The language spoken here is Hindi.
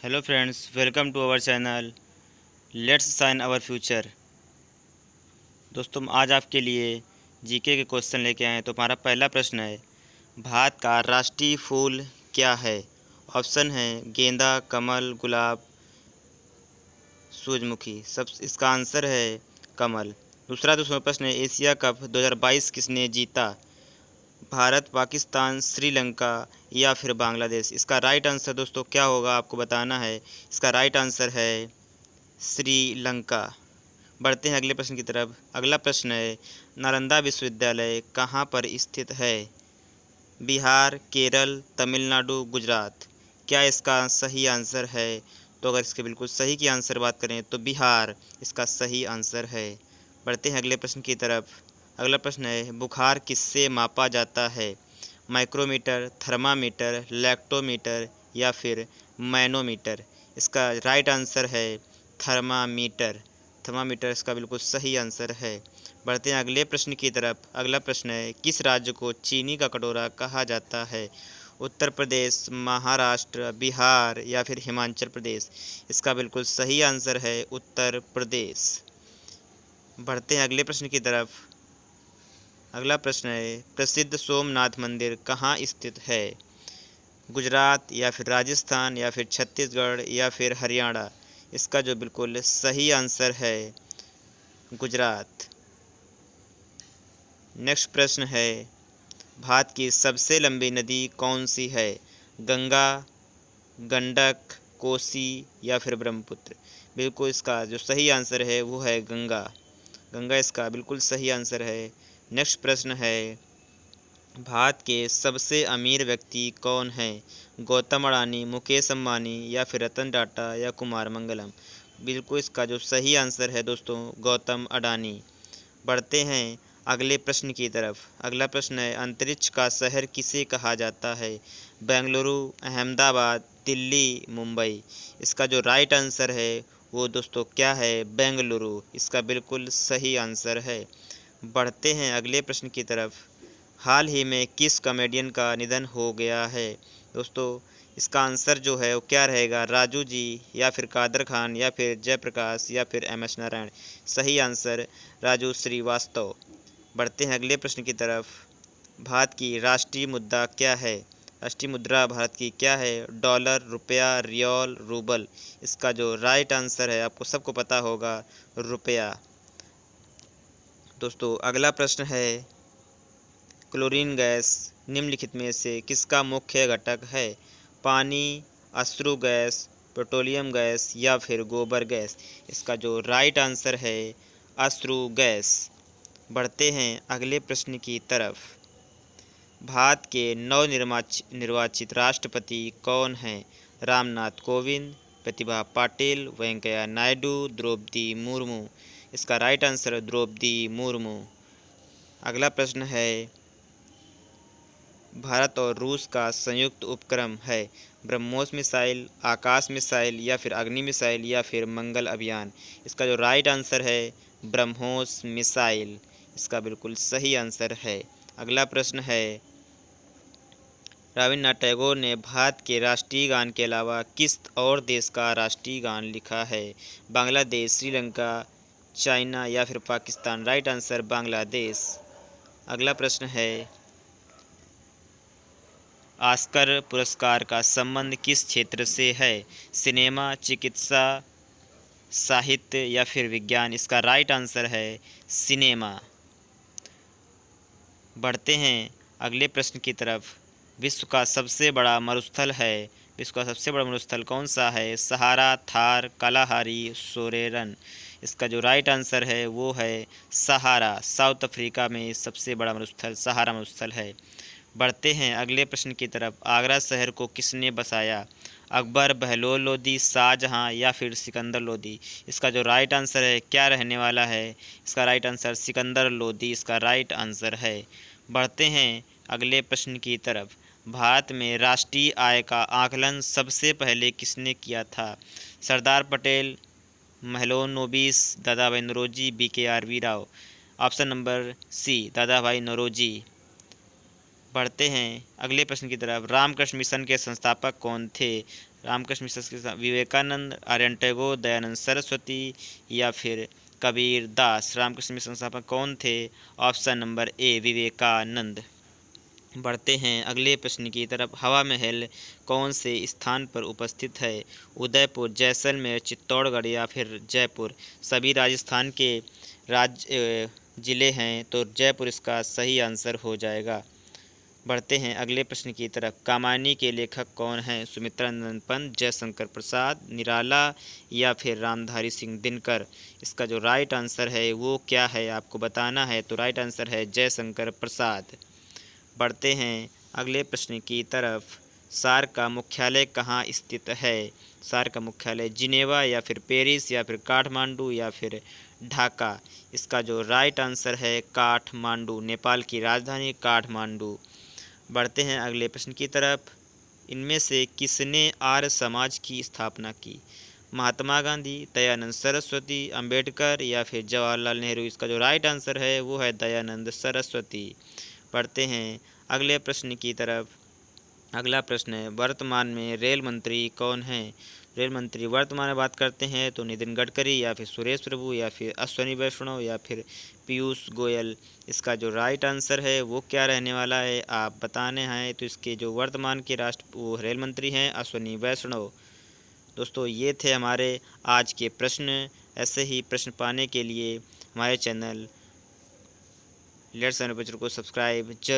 Hello friends, welcome to our channel let's sign our future. दोस्तों, आज आपके लिए जीके के क्वेश्चन लेके आए हैं। तो हमारा पहला प्रश्न है, भारत का राष्ट्रीय फूल क्या है? ऑप्शन है गेंदा, कमल, गुलाब, सूरजमुखी। सब इसका आंसर है कमल। दूसरा प्रश्न है, एशिया कप 2022 किसने जीता? भारत, पाकिस्तान, श्रीलंका या फिर बांग्लादेश। इसका राइट आंसर दोस्तों क्या होगा आपको बताना है। इसका राइट आंसर है श्रीलंका। बढ़ते हैं अगले प्रश्न की तरफ। अगला प्रश्न है, नालंदा विश्वविद्यालय कहाँ पर स्थित है? बिहार, केरल, तमिलनाडु, गुजरात। क्या इसका सही आंसर है? तो अगर इसके बिल्कुल सही की आंसर बात करें तो बिहार इसका सही आंसर है। बढ़ते हैं अगले प्रश्न की तरफ। अगला प्रश्न है, बुखार किससे मापा जाता है? माइक्रोमीटर, थर्मामीटर, लैक्टोमीटर या फिर मैनोमीटर। इसका राइट आंसर है थर्मामीटर। थर्मामीटर इसका बिल्कुल सही आंसर है। बढ़ते हैं अगले प्रश्न की तरफ। अगला प्रश्न है, किस राज्य को चीनी का कटोरा कहा जाता है? उत्तर प्रदेश, महाराष्ट्र, बिहार या फिर हिमाचल प्रदेश। इसका बिल्कुल सही आंसर है उत्तर प्रदेश। बढ़ते हैं अगले प्रश्न की तरफ। अगला प्रश्न है, प्रसिद्ध सोमनाथ मंदिर कहाँ स्थित है? गुजरात या फिर राजस्थान या फिर छत्तीसगढ़ या फिर हरियाणा। इसका जो बिल्कुल सही आंसर है गुजरात। नेक्स्ट प्रश्न है, भारत की सबसे लंबी नदी कौन सी है? गंगा, गंडक, कोसी या फिर ब्रह्मपुत्र। बिल्कुल इसका जो सही आंसर है वो है गंगा। गंगा इसका बिल्कुल सही आंसर है। नेक्स्ट प्रश्न है, भारत के सबसे अमीर व्यक्ति कौन हैं? गौतम अडानी, मुकेश अंबानी या फिर रतन टाटा या कुमार मंगलम। बिल्कुल इसका जो सही आंसर है दोस्तों गौतम अडानी। बढ़ते हैं अगले प्रश्न की तरफ। अगला प्रश्न है, अंतरिक्ष का शहर किसे कहा जाता है? बेंगलुरु, अहमदाबाद, दिल्ली, मुंबई। इसका जो राइट आंसर है वो दोस्तों क्या है? बेंगलुरु इसका बिल्कुल सही आंसर है। बढ़ते हैं अगले प्रश्न की तरफ। हाल ही में किस कॉमेडियन का निधन हो गया है? दोस्तों इसका आंसर जो है वो क्या रहेगा? राजू जी या फिर कादर खान या फिर जयप्रकाश या फिर एम.एस. नारायण। सही आंसर राजू श्रीवास्तव। बढ़ते हैं अगले प्रश्न की तरफ। भारत की राष्ट्रीय मुद्रा क्या है? राष्ट्रीय मुद्रा भारत की क्या है? डॉलर, रुपया, रियाल, रूबल। इसका जो राइट आंसर है आपको सबको पता होगा रुपया। दोस्तों अगला प्रश्न है, क्लोरीन गैस निम्नलिखित में से किसका मुख्य घटक है? पानी, अश्रु गैस, पेट्रोलियम गैस या फिर गोबर गैस। इसका जो राइट आंसर है अश्रु गैस। बढ़ते हैं अगले प्रश्न की तरफ। भारत के नवनिर्वाचित राष्ट्रपति कौन हैं? रामनाथ कोविंद, प्रतिभा पाटिल, वेंकैया नायडू, द्रौपदी मुर्मू। इसका राइट आंसर है द्रौपदी मुर्मू। अगला प्रश्न है, भारत और रूस का संयुक्त उपक्रम है? ब्रह्मोस मिसाइल, आकाश मिसाइल या फिर अग्नि मिसाइल या फिर मंगल अभियान। इसका जो राइट आंसर है ब्रह्मोस मिसाइल। इसका बिल्कुल सही आंसर है। अगला प्रश्न है, रविन्द्रनाथ टैगोर ने भारत के राष्ट्रीय गान के अलावा किस और देश का राष्ट्रीय गान लिखा है? बांग्लादेश, श्रीलंका, चाइना या फिर पाकिस्तान। Right answer Bangladesh. अगला प्रश्न है, ऑस्कर पुरस्कार का संबंध किस क्षेत्र से है? सिनेमा, चिकित्सा, साहित्य या फिर विज्ञान। इसका राइट आंसर है सिनेमा। बढ़ते हैं अगले प्रश्न की तरफ। विश्व का सबसे बड़ा मरुस्थल है? विश्व का सबसे बड़ा मरुस्थल कौन सा है? सहारा, थार, कालाहारी, सोरेरन। इसका जो राइट आंसर है वो है सहारा। साउथ अफ्रीका में सबसे बड़ा मरुस्थल सहारा मरुस्थल है। बढ़ते हैं अगले प्रश्न की तरफ। आगरा शहर को किसने बसाया? अकबर, बहलोल लोदी, शाहजहां या फिर सिकंदर लोदी। इसका जो राइट आंसर है क्या रहने वाला है? इसका राइट आंसर सिकंदर लोदी इसका राइट आंसर है। बढ़ते हैं अगले प्रश्न की तरफ। भारत में राष्ट्रीय आय का आकलन सबसे पहले किसने किया था? Sardar Patel, Mahalanobis, Dadabhai Naoroji, BKRV Rao. Option number C Dadabhai Naoroji. बढ़ते हैं अगले प्रश्न की तरफ। रामकृष्ण मिशन के संस्थापक कौन थे? रामकृष्ण मिशन के विवेकानंद, आर्यन टैगोर, दयानंद सरस्वती या फिर कबीर दास। रामकृष्ण मिशन संस्थापक कौन थे? Option number A Vivekananda. बढ़ते हैं अगले प्रश्न की तरफ। हवा महल कौन से स्थान पर उपस्थित है? उदयपुर, जैसलमेर, चित्तौड़गढ़ या फिर जयपुर। सभी राजस्थान के ज़िले हैं, तो जयपुर इसका सही आंसर हो जाएगा। बढ़ते हैं अगले प्रश्न की तरफ। कामायनी के लेखक कौन हैं? सुमित्रानंद पंत, जयशंकर प्रसाद, निराला या फिर रामधारी सिंह दिनकर। इसका जो राइट आंसर है वो क्या है आपको बताना है, तो राइट आंसर है जयशंकर प्रसाद। बढ़ते हैं अगले प्रश्न की तरफ। सार्क का मुख्यालय कहाँ स्थित है? सार्क का मुख्यालय जिनेवा या फिर पेरिस या फिर काठमांडू या फिर ढाका। इसका जो राइट आंसर है काठमांडू, नेपाल की राजधानी काठमांडू। बढ़ते हैं अगले प्रश्न की तरफ। इनमें से किसने आर्य समाज की स्थापना की? महात्मा गांधी, दयानंद सरस्वती, अंबेडकर या फिर जवाहरलाल नेहरू। इसका जो राइट आंसर है वो है दयानंद सरस्वती। पढ़ते हैं अगले प्रश्न की तरफ। अगला प्रश्न है, वर्तमान में रेल मंत्री कौन हैं? रेल मंत्री वर्तमान में बात करते हैं तो नितिन गडकरी या फिर सुरेश प्रभु या फिर अश्विनी वैष्णव या फिर पीयूष गोयल। इसका जो राइट आंसर है वो क्या रहने वाला है आप बताने हैं, तो इसके जो वर्तमान के वो रेल मंत्री हैं अश्विनी वैष्णव। दोस्तों ये थे हमारे आज के प्रश्न। ऐसे ही प्रश्न पाने के लिए हमारे चैनल लेट्स को सब्सक्राइब जरूर